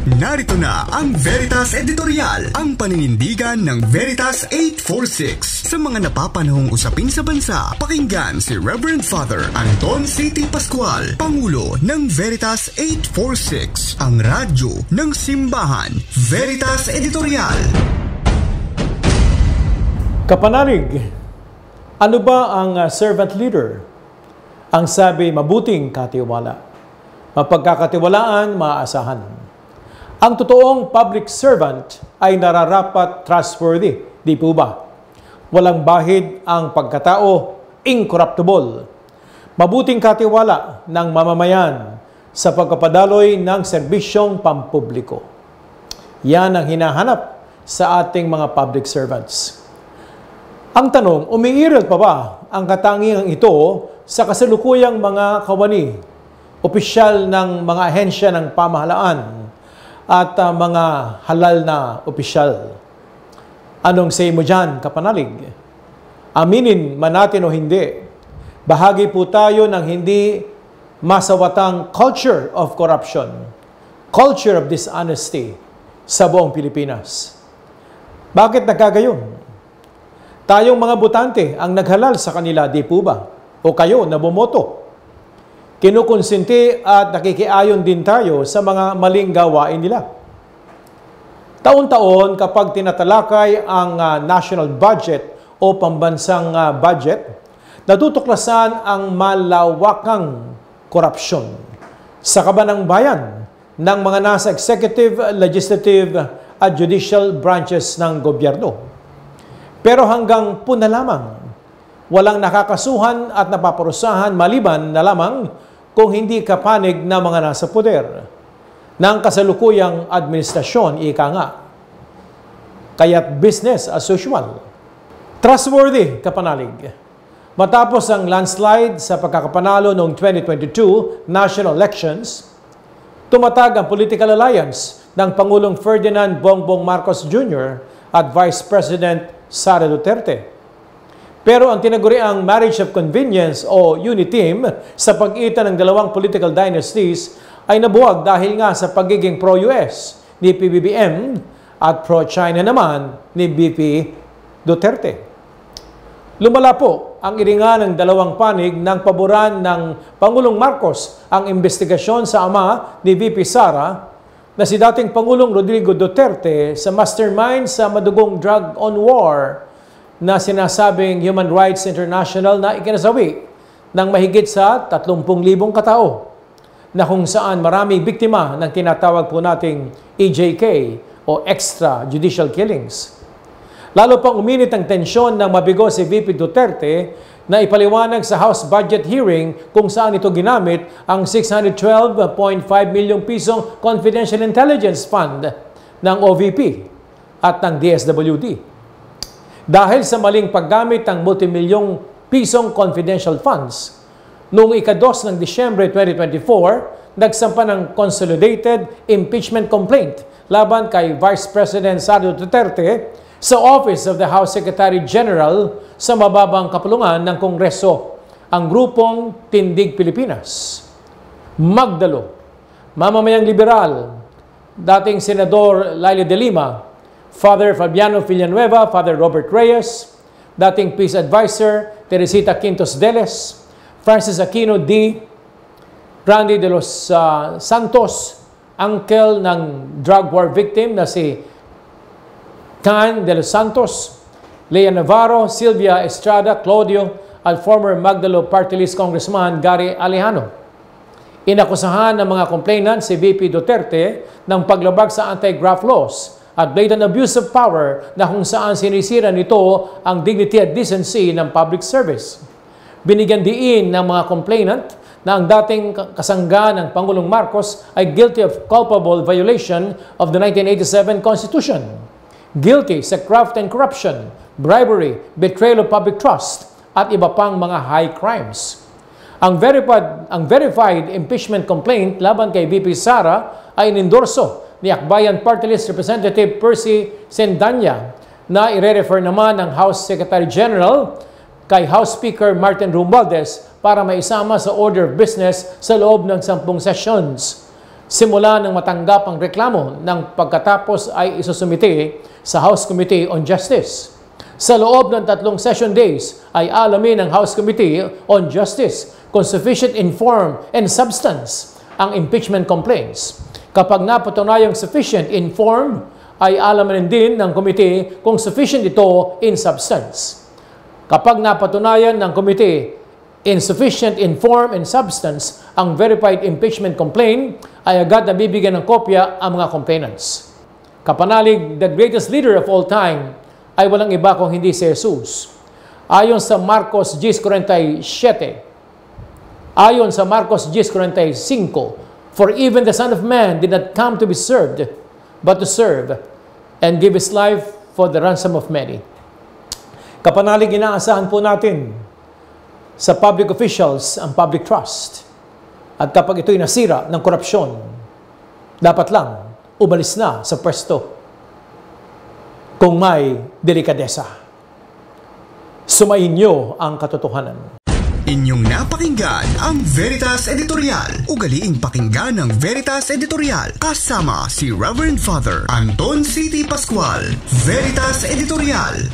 Narito na ang Veritas Editorial, ang paninindigan ng Veritas 846 sa mga napapanahong usapin sa bansa. Pakinggan si Reverend Father Anton C.T. Pascual, Pangulo ng Veritas 846, ang radyo ng simbahan. Veritas Editorial. Kapanalig, ano ba ang servant leader? Ang sabi, mabuting katiwala. Mapagkakatiwalaan, maaasahan. Ang totoong public servant ay nararapat trustworthy, di po ba? Walang bahid ang pagkatao, incorruptible. Mabuting katiwala ng mamamayan sa pagpapadaloy ng serbisyong pampubliko. Yan ang hinahanap sa ating mga public servants. Ang tanong, umiiral pa ba ang katangiang ito sa kasalukuyang mga kawani, opisyal ng mga ahensya ng pamahalaan, at mga halal na opisyal? Anong say mo dyan, kapanalig? Aminin man natin o hindi, bahagi po tayo ng hindi masawatang culture of corruption, culture of dishonesty sa buong Pilipinas. Bakit nagkagayon? Tayong mga botante ang naghalal sa kanila, di po ba? O kayo na bumoto. Kinukonsinti at nakikiayon din tayo sa mga maling gawain nila. Taon-taon kapag tinatalakay ang national budget o pambansang budget, natutuklasan ang malawakang korupsyon sa kabanang bayan ng mga nasa executive, legislative at judicial branches ng gobyerno. Pero hanggang puna lamang, walang nakakasuhan at napaparusahan maliban na lamang kung hindi kapanig na mga nasa poder ng kasalukuyang administrasyon, ika nga. Kaya't business as usual. Trustworthy, kapanalig. Matapos ang landslide sa pagkakapanalo noong 2022 national elections, tumatag ang political alliance ng Pangulong Ferdinand Bongbong Marcos Jr. at Vice President Sara Duterte. Pero ang tinaguriang marriage of convenience o UNITEAM sa pagitan ng dalawang political dynasties ay nabuwag dahil nga sa pagiging pro-US ni PBBM at pro-China naman ni BP Duterte. Lumala po ang iringan ng dalawang panig ng paboran ng Pangulong Marcos ang investigasyon sa ama ni VP Sara na si dating Pangulong Rodrigo Duterte sa mastermind sa madugong drug on war na sinasabing Human Rights International na ikinasawi ng mahigit sa 30,000 katao na kung saan maraming biktima ng tinatawag po nating EJK o extrajudicial killings. Lalo pang uminit ang tensyon ng mabigo si VP Duterte na ipaliwanag sa House Budget hearing kung saan ito ginamit ang 612.5 milyong pisong Confidential Intelligence Fund ng OVP at ng DSWD. Dahil sa maling paggamit ng multimilyong pisong confidential funds, noong ika-2 ng Disyembre 2024, nagsampa ng consolidated impeachment complaint laban kay Vice President Sara Duterte sa Office of the House Secretary General sa mababang kapulungan ng Kongreso, ang grupong Tindig Pilipinas. Magdalo, mamamayang liberal, dating Senador Laila de Lima, Father Fabiano Villanueva, Father Robert Reyes, dating Peace Advisor Teresita Quintos Deles, Francis Aquino D. Randy de los Santos, uncle ng drug war victim na si Can de los Santos, Lea Navarro, Silvia Estrada, Claudio, at former Magdalo Party List Congressman Gary Alejano. Inakusahan ng mga complainant si VP Duterte ng paglabag sa anti-graft laws at blatant abuse of power na kung saan sinisira nito ang dignity at decency ng public service. Binigyan diin ng mga complainant na ang dating kasangga ng Pangulong Marcos ay guilty of culpable violation of the 1987 Constitution, guilty sa graft and corruption, bribery, betrayal of public trust, at iba pang mga high crimes. Ang verified impeachment complaint laban kay VP Sara ay inendorso ni Akbayan Party List Representative Percy Sendanya na ire-refer naman ng House Secretary General kay House Speaker Martin Romualdez para maisama sa order of business sa loob ng 10 sessions. simula nang matanggap ang reklamo ng pagkatapos ay isusumite sa House Committee on Justice. Sa loob ng 3 session days ay alamin ng House Committee on Justice kung sufficient in form and substance ang impeachment complaints. Kapag napatunayang sufficient in form, ay alamin din ng committee kung sufficient ito in substance. Kapag napatunayan ng committee insufficient in form and substance ang verified impeachment complaint, ay agad na bibigyan ng kopya ang mga complainants. Kapanalig, the greatest leader of all time ay walang iba kung hindi si Jesus. Ayon sa Marcos 10:47, ayon sa Marcos 10:45, for even the Son of Man did not come to be served, but to serve and give His life for the ransom of many. Kapanalig, inaasahan po natin sa public officials ang public trust. At kapag ito'y nasira ng korupsyon, dapat lang umalis na sa pwesto kung may delikadesa. Sumayin niyo ang katotohanan. Inyong napakinggan ang Veritas Editorial. Ugaliing pakinggan ng Veritas Editorial kasama si Reverend Father Anton C.T. Pascual. Veritas Editorial.